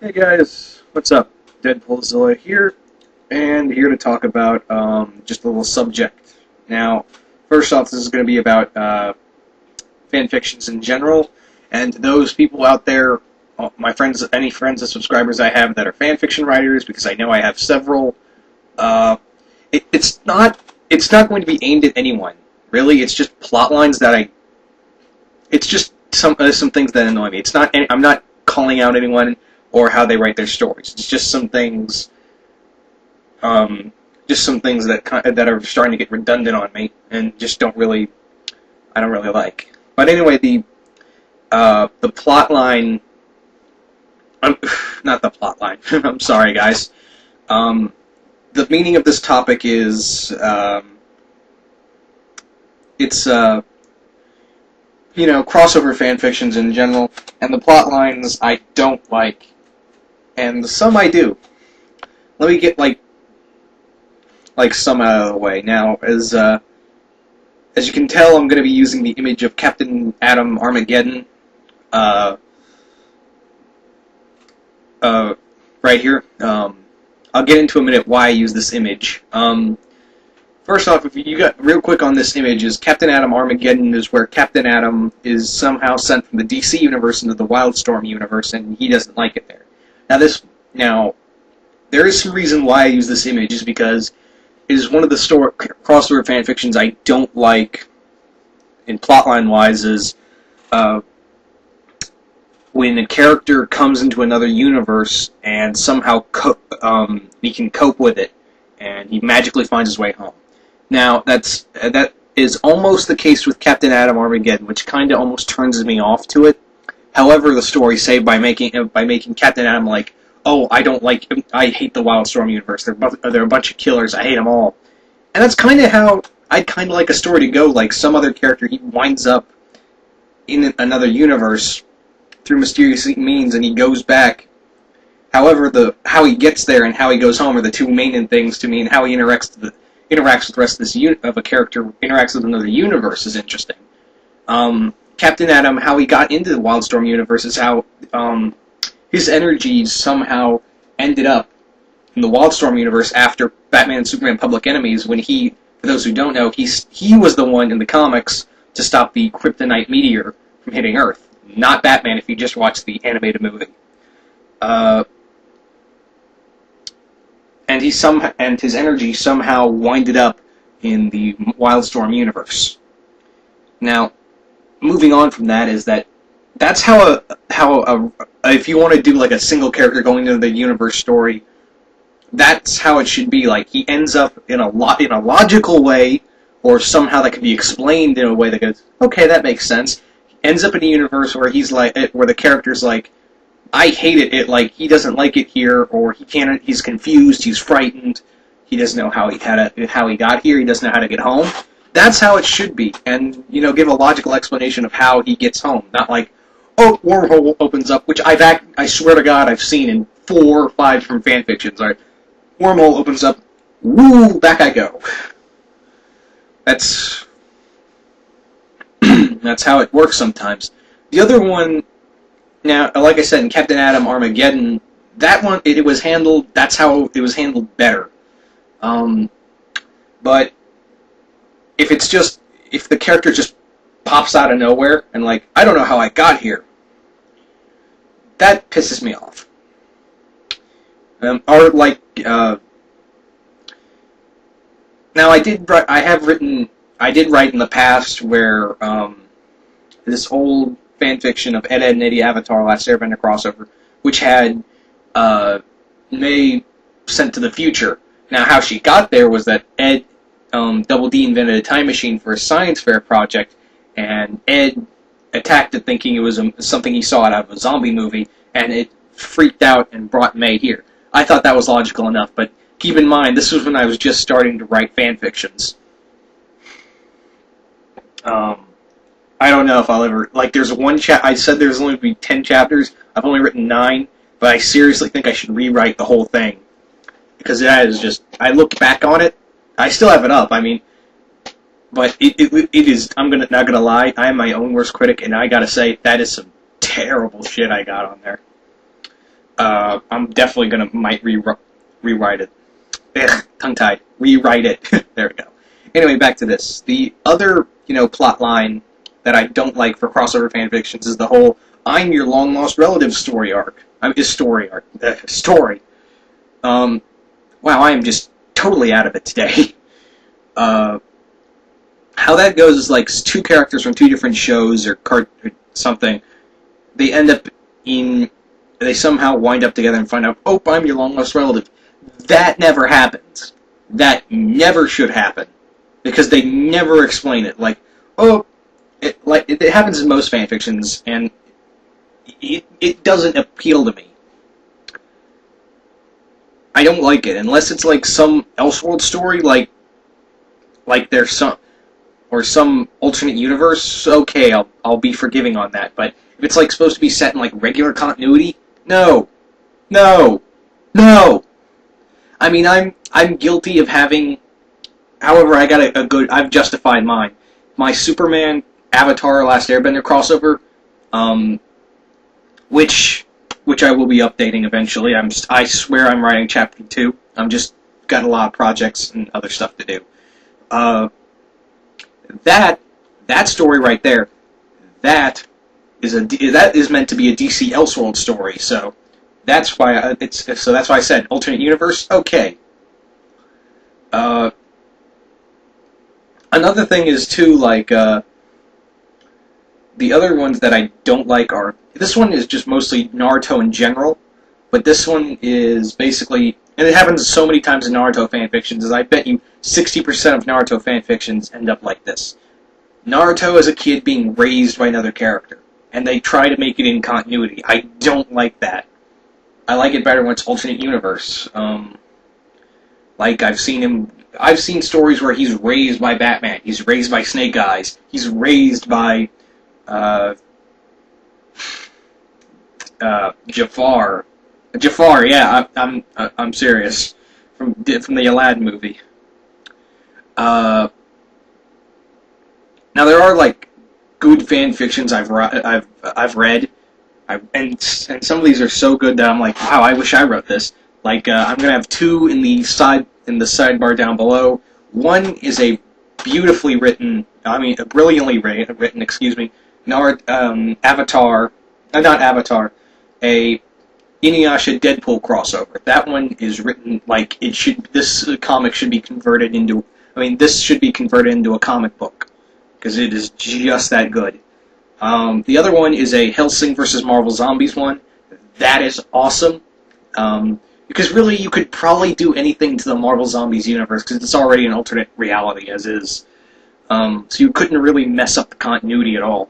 Hey guys, what's up? Deadpoolzilla here, and here to talk about just a little subject. Now, first off, this is going to be about fanfictions in general, and those people out there, my friends, any friends and subscribers I have that are fanfiction writers, because I know I have several. It's not going to be aimed at anyone, really. It's just plot lines that it's just some things that annoy me. It's not. I'm not calling out anyone or how they write their stories. It's just some things, that are starting to get redundant on me, and just I don't really like. But anyway, the plot line, not the plot line. I'm sorry, guys. The meaning of this topic is, it's crossover fanfictions in general, and the plot lines I don't like. And some I do. Let me get like some out of the way. Now, as you can tell, I'm going to be using the image of Captain Atom Armageddon right here. I'll get into a minute why I use this image. First off, if you got real quick on this image, is Captain Atom Armageddon is where Captain Atom is somehow sent from the DC universe into the Wildstorm universe, and he doesn't like it there. Now, there is some reason why I use this image, is because it is one of the crossover fanfictions I don't like, in plotline-wise, is when a character comes into another universe and somehow he can cope with it, and he magically finds his way home. Now, that is almost the case with Captain Atom Armageddon, which kind of almost turns me off to it. However, the story saved by making Captain Atom like, oh, I hate the Wildstorm universe. They're a bunch of killers. I hate them all. And that's kind of how I'd kind of like a story to go. Like some other character, he winds up in another universe through mysterious means, and he goes back. However, how he gets there and how he goes home are the two main things to me, and how he interacts with the rest of a character, interacts with another universe is interesting. Captain Atom, how he got into the Wildstorm universe is how his energy somehow ended up in the Wildstorm universe after Batman and Superman Public Enemies, when for those who don't know, he was the one in the comics to stop the kryptonite meteor from hitting Earth. Not Batman if you just watch the animated movie. And his energy somehow winded up in the Wildstorm universe. Now, moving on from that is that's how if you want to do like a single character going into the universe story, that's how it should be. Like he ends up in a logical way, or somehow that can be explained in a way that goes, okay, that makes sense. He ends up in a universe where where the character's like, I hate it. Like he doesn't like it here, or he's confused, he's frightened, he doesn't know how he got here, he doesn't know how to get home. That's how it should be, and give a logical explanation of how he gets home. Not like, oh, wormhole opens up, which I swear to God I've seen in 4 or 5 different fanfictions. Right, wormhole opens up, woo, back I go. That's how it works sometimes. The other one, now, like I said, in Captain Atom Armageddon, that one it was handled. That's how it was handled better. But if the character just pops out of nowhere and like, I don't know how I got here, that pisses me off. Or like, now I did write in the past where this old fanfiction of Ed, Edd and Eddie Avatar Last Airbender crossover, which had May sent to the future. Now, how she got there was that Ed, Double D invented a time machine for a science fair project, and Ed attacked it thinking it was something he saw out of a zombie movie, and it freaked out and brought May here. I thought that was logical enough, but keep in mind, this was when I was just starting to write fanfictions. I don't know if I'll ever, there's one I said there's only going to be 10 chapters, I've only written 9, but I seriously think I should rewrite the whole thing. Because that is just, I look back on it, I still have it up, but it is, not gonna lie, I am my own worst critic, and I gotta say, that is some terrible shit I got on there. I'm definitely might rewrite it. Ugh, tongue-tied. Rewrite it. There we go. Anyway, back to this. The other, plot line that I don't like for crossover fanfictions is the whole "I'm your long-lost relative" story arc. Story. Wow, I am just totally out of it today. How that goes is like two characters from two different shows or something. They somehow wind up together and find out, oh, I'm your long-lost relative. That never happens. That never should happen. Because they never explain it. Like, oh, it happens in most fanfictions, and it doesn't appeal to me. I don't like it, unless it's like some Elseworld story, like there's some alternate universe. Okay, I'll be forgiving on that. But if it's like supposed to be set in like regular continuity, no. I mean, I'm guilty of having. However, I got I've justified mine. My Superman Avatar Last Airbender crossover, which I will be updating eventually. I swear I'm writing chapter 2. I'm just got a lot of projects and other stuff to do. That story right there, that is meant to be a DC Elseworld story. So that's why that's why I said alternate universe. Okay. Another thing is too, like, the other ones that I don't like are, this one is just mostly Naruto in general, but this one is basically, and it happens so many times in Naruto fanfictions, is I bet you 60% of Naruto fanfictions end up like this. Naruto as a kid being raised by another character, and they try to make it in continuity. I don't like that. I like it better when it's alternate universe. Like, I've seen stories where he's raised by Batman, he's raised by Snake Eyes, he's raised by, Jafar. Jafar, yeah, I'm serious. From the Aladdin movie. Now there are like good fan fictions I've read, and some of these are so good that I'm like, wow, I wish I wrote this. Like, I'm gonna have two in the sidebar down below. One is a beautifully written, a brilliantly written, excuse me, Avatar, not Avatar, a Inuyasha Deadpool crossover. That one is written like it should. This comic should be converted into. This should be converted into a comic book because it is just that good. The other one is a Hellsing vs. Marvel Zombies one. That is awesome. Because really, you could probably do anything to the Marvel Zombies universe because it's already an alternate reality as is. So you couldn't really mess up the continuity at all.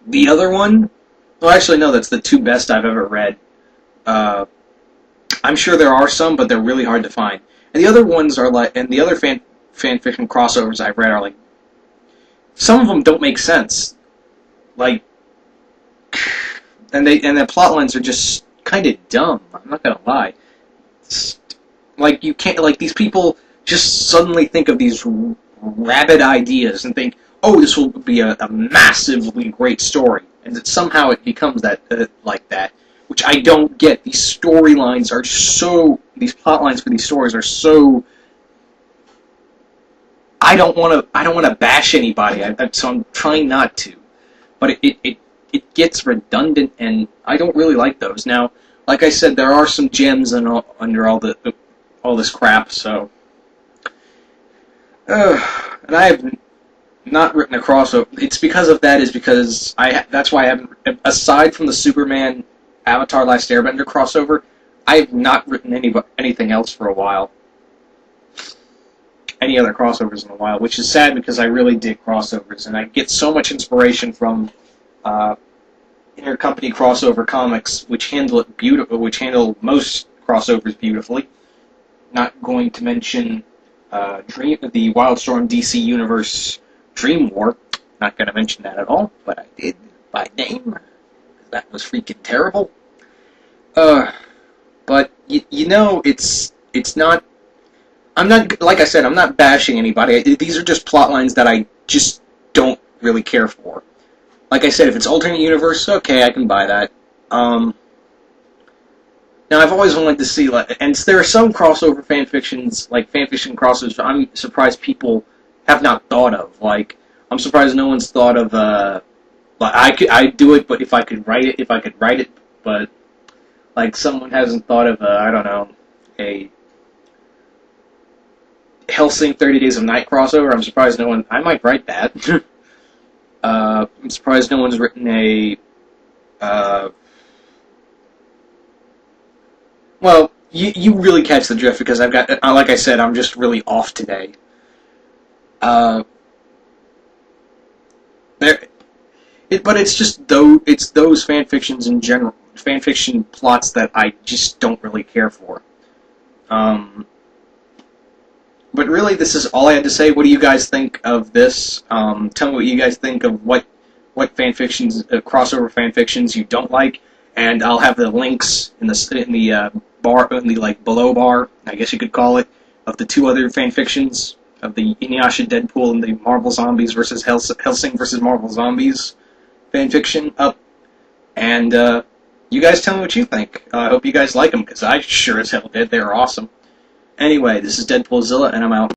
The other one, well, actually, no, that's the two best I've ever read. I'm sure there are some, but they're really hard to find. And the other ones are like, and the other fanfiction crossovers I've read are like, some of them don't make sense. Like, and the plot lines are just kind of dumb. I'm not gonna lie. Like, you can't, like, these people just suddenly think of these rabid ideas and think, oh, this will be a massively great story, and that somehow it becomes that like that, which I don't get. These storylines are these plot lines for these stories are so. I don't want to bash anybody, so I'm trying not to, but it gets redundant, and I don't really like those. Now, like I said, there are some gems under all this crap, so. And I have not written a crossover. It's because of that. That's why I haven't. Aside from the Superman Avatar Last Airbender crossover, I have not written anything else for a while. Any other crossovers in a while, which is sad because I really dig crossovers, and I get so much inspiration from intercompany crossover comics, which handle most crossovers beautifully. Not going to mention the Wildstorm DC Universe Dream War. Not going to mention that at all, but I did by name. That was freaking terrible. But it's not. I'm not, like I said, I'm not bashing anybody. These are just plot lines that I just don't really care for. like I said, if it's alternate universe, okay, I can buy that. Now, I've always wanted to see, like, and there are some crossover fanfictions, like fanfiction crossovers, I'm surprised people have not thought of. Like, I'm surprised no one's thought of, like, I'd do it, but if I could write it, but, like, someone hasn't thought of, I don't know, a Hellsing 30 Days of Night crossover. I'm surprised no one, I might write that. I'm surprised no one's written a, well, you really catch the drift because I've got, like I said, I'm just really off today. There, but it's just it's those fanfictions in general, fanfiction plots that I just don't really care for. But really, this is all I had to say. What do you guys think of this? Tell me what you guys think of what fanfictions, crossover fanfictions you don't like, and I'll have the links in the bar, in the like below bar, I guess you could call it, of the two other fanfictions of the Inuyasha Deadpool and the Marvel Zombies versus Hellsing versus Marvel Zombies fanfiction up, and you guys tell me what you think. I hope you guys like them because I sure as hell did. They're awesome. Anyway, this is Deadpoolzilla, and I'm out.